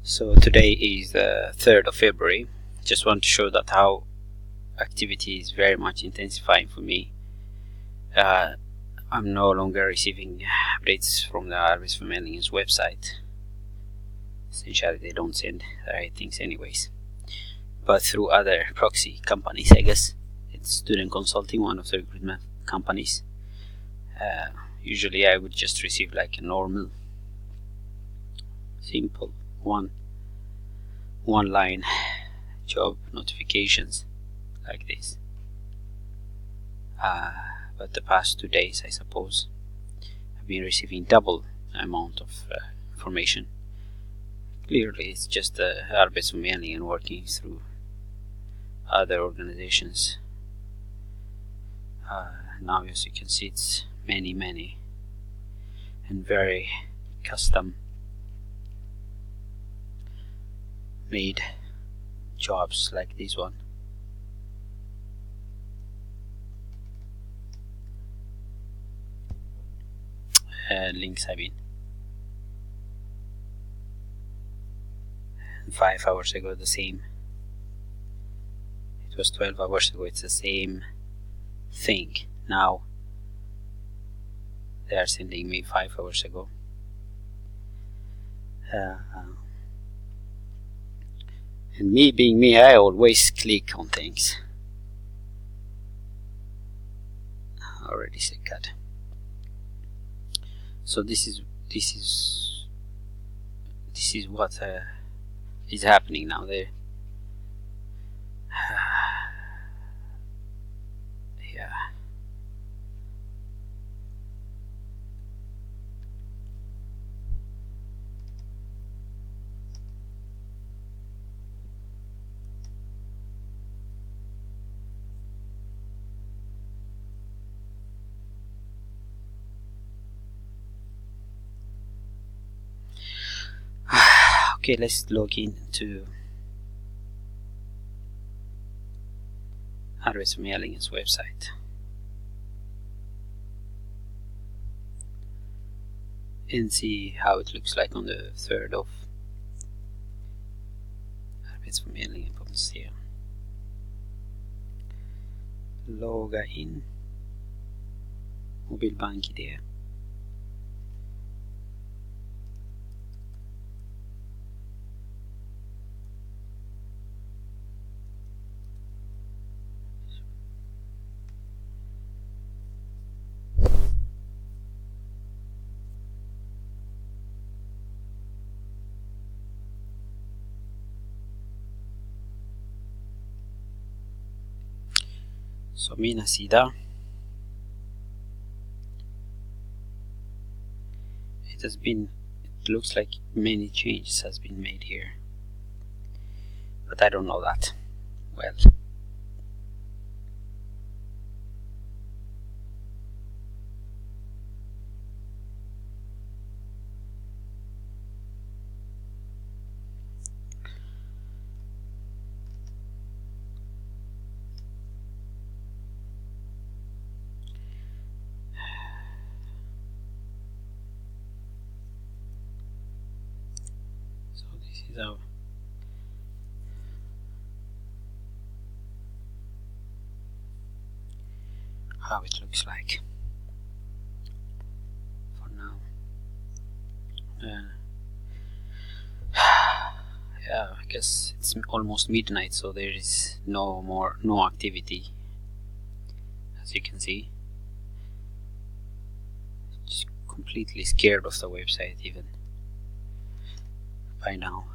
So today is the 3rd of February. Just want to show that how activity is very much intensifying for me. I'm no longer receiving updates from the Harvest from Aliens website. Essentially they don't send the right things anyways, but through other proxy companies. I guess it's Student Consulting, one of the recruitment companies. Usually I would just receive like a normal simple one line job notifications like this, but the past 2 days, I suppose, I've been receiving double amount of information. Clearly it's just the Arbetsförmedlingen working through other organizations. Now, as you can see, it's many and very custom made jobs like this one. Links, I mean. And 5 hours ago the same. It was 12 hours ago, it's the same thing. Now they are sending me 5 hours ago. And me being me, I always click on things. I already said cut. So this is what is happening now there. Yeah. Okay, let's log into Arbetsförmedlingens website and see how it looks like on the 3rd of Arbetsförmedlingen.se. Logga in, mobilbank-id. Så mina sida. It looks like many changes has been made here, but I don't know that well. This is how it looks like for now. Yeah, I guess it's almost midnight, so there is no activity, as you can see. Just completely scared of the website even by now.